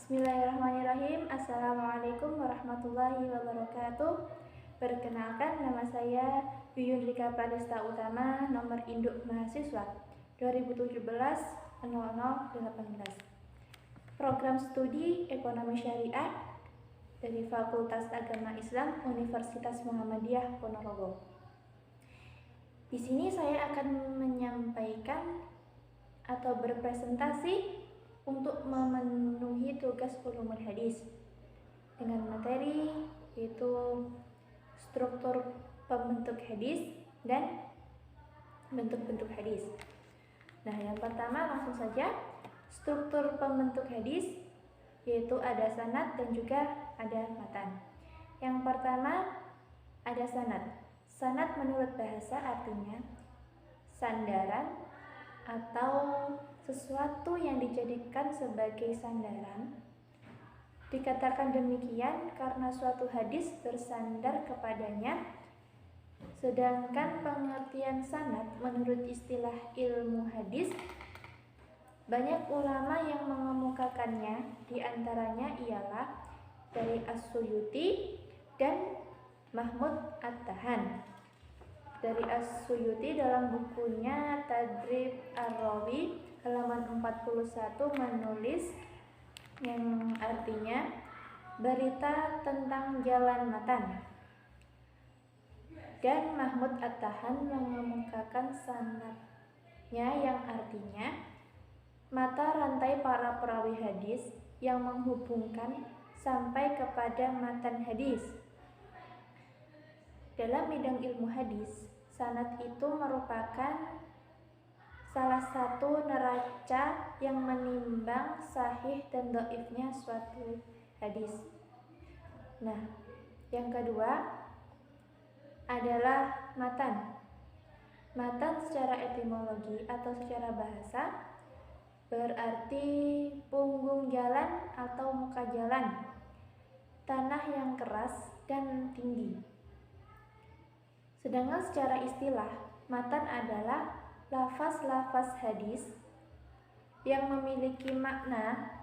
Bismillahirrahmanirrahim. Assalamualaikum warahmatullahi wabarakatuh. Perkenalkan, nama saya Yuyun Rika Pradesta Utama, nomor induk mahasiswa 2017-0018. Program studi Ekonomi Syariah dari Fakultas Agama Islam Universitas Muhammadiyah Ponorogo. Di sini saya akan menyampaikan atau berpresentasi untuk memenuhi tugas ulumul hadis dengan materi yaitu struktur pembentuk hadis dan bentuk-bentuk hadis. Nah, yang pertama langsung saja, struktur pembentuk hadis yaitu ada sanad dan juga ada matan. Yang pertama ada sanad. Sanad menurut bahasa artinya sandaran atau sesuatu yang dijadikan sebagai sandaran. Dikatakan demikian karena suatu hadis bersandar kepadanya. Sedangkan pengertian sanad menurut istilah ilmu hadis, banyak ulama yang mengemukakannya, diantaranya ialah dari As-Suyuti dan Mahmud At-Tahan. Dari As-Suyuti dalam bukunya Tadrib Ar-Rawi halaman 41 menulis yang artinya berita tentang jalan matan. Dan Mahmud At-Tahan mengemukakan sanadnya yang artinya mata rantai para perawi hadis yang menghubungkan sampai kepada matan hadis. Dalam bidang ilmu hadis, sanad itu merupakan salah satu neraca yang menimbang sahih dan dhaifnya suatu hadis. Nah, yang kedua adalah matan. Matan secara etimologi atau secara bahasa berarti punggung jalan atau muka jalan, tanah yang keras dan tinggi. Sedangkan secara istilah, matan adalah lafaz-lafaz hadis yang memiliki makna.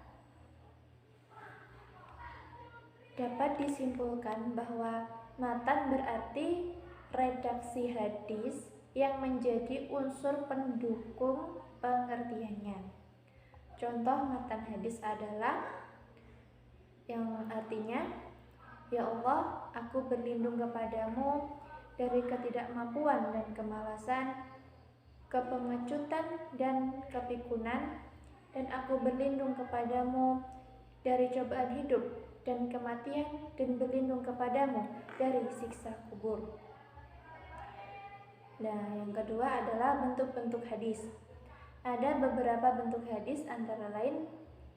Dapat disimpulkan bahwa matan berarti redaksi hadis yang menjadi unsur pendukung pengertiannya. Contoh matan hadis adalah yang artinya, "Ya Allah, aku berlindung kepadamu dari ketidakmampuan dan kemalasan, kepengecutan dan kepikunan, dan aku berlindung kepadamu dari cobaan hidup dan kematian, dan berlindung kepadamu dari siksa kubur." Nah, yang kedua adalah bentuk-bentuk hadis. Ada beberapa bentuk hadis antara lain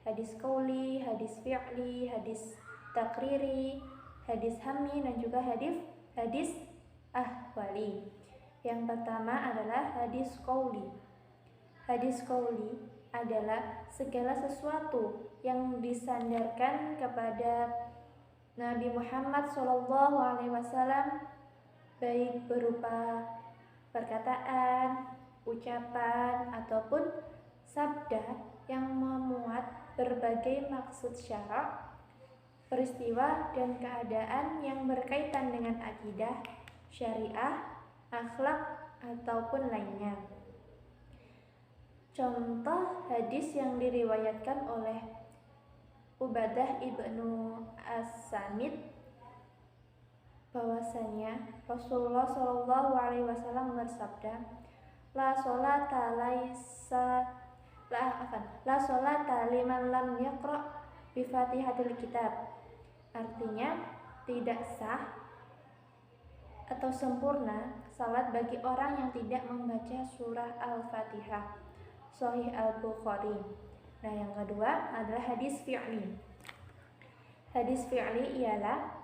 hadis qauli, hadis fi'li, hadis takriri, hadis hammi, dan juga hadis ahwali. Yang pertama adalah hadis qauli. Hadis qauli adalah segala sesuatu yang disandarkan kepada Nabi Muhammad SAW, baik berupa perkataan, ucapan, ataupun sabda yang memuat berbagai maksud syarak, peristiwa dan keadaan yang berkaitan dengan akidah, syariah, akhlak, ataupun lainnya. Contoh hadis yang diriwayatkan oleh Ubadah ibnu As-Samit bahwasanya Rasulullah SAW bersabda, La sholata liman lam yaqra' bi Fatihatil Kitab. Artinya, tidak sah atau sempurna salat bagi orang yang tidak membaca surah Al-Fatihah. Sahih Al-Bukhari. Nah, yang kedua adalah hadis fi'li. Hadis fi'li ialah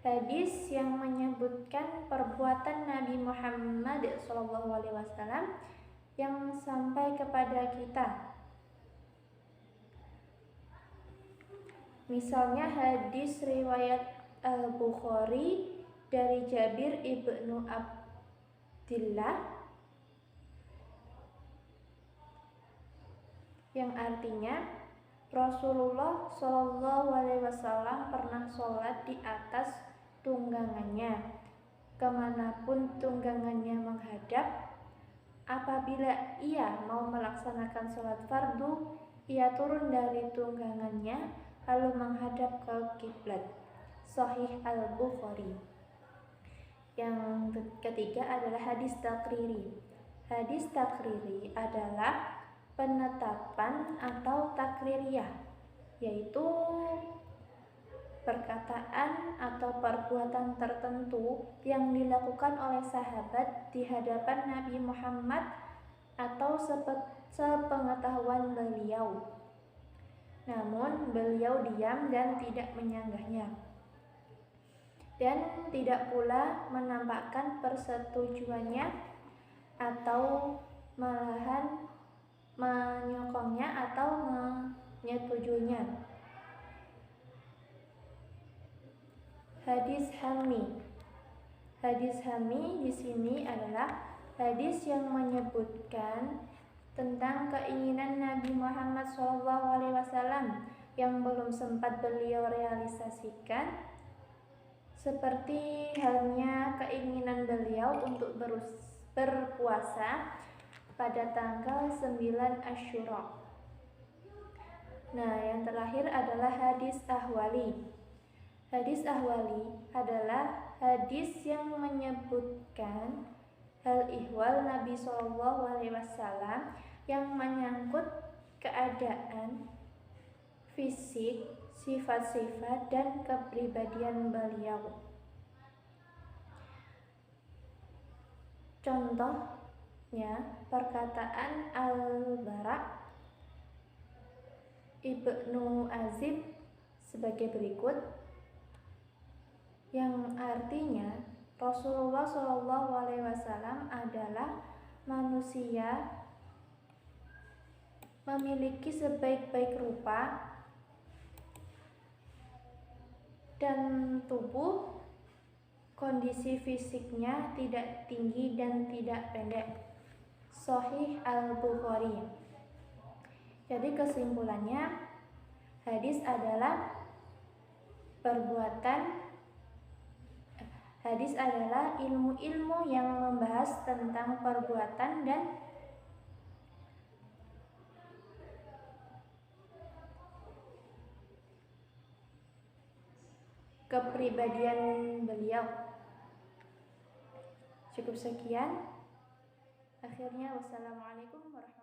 hadis yang menyebutkan perbuatan Nabi Muhammad SAW yang sampai kepada kita. Misalnya hadis riwayat Al-Bukhari dari Jabir ibnu Abdillah yang artinya Rasulullah Shallallahu Alaihi Wasallam pernah sholat di atas tunggangannya, kemanapun tunggangannya menghadap. Apabila ia mau melaksanakan sholat fardu, ia turun dari tunggangannya lalu menghadap ke kiblat. Sahih Al-Bukhari. Yang ketiga adalah hadis takriri. Hadis takriri adalah penetapan atau takririyah, yaitu perkataan atau perbuatan tertentu yang dilakukan oleh sahabat di hadapan Nabi Muhammad atau sepengetahuan beliau, namun beliau diam dan tidak menyanggahnya, dan tidak pula menampakkan persetujuannya atau malahan menyokongnya atau menyetujuinya. Hadis Hammi. Hadis Hammi di sini adalah hadis yang menyebutkan tentang keinginan Nabi Muhammad SAW yang belum sempat beliau realisasikan, seperti halnya keinginan beliau untuk berpuasa pada tanggal 9 Asyura. Nah, yang terakhir adalah hadis ahwali. Hadis ahwali adalah hadis yang menyebutkan hal ihwal Nabi SAW yang menyangkut keadaan fisik, sifat-sifat, dan kepribadian beliau. Contohnya perkataan Al-Bara Ibnu Azib sebagai berikut, yang artinya Rasulullah SAW adalah manusia memiliki sebaik-baik rupa dan tubuh, kondisi fisiknya tidak tinggi dan tidak pendek. Sahih Al-Bukhari. Jadi kesimpulannya, hadis adalah ilmu-ilmu yang membahas tentang perbuatan dan kepribadian beliau. Cukup sekian. Akhirnya, wassalamualaikum warahmatullahi wabarakatuh.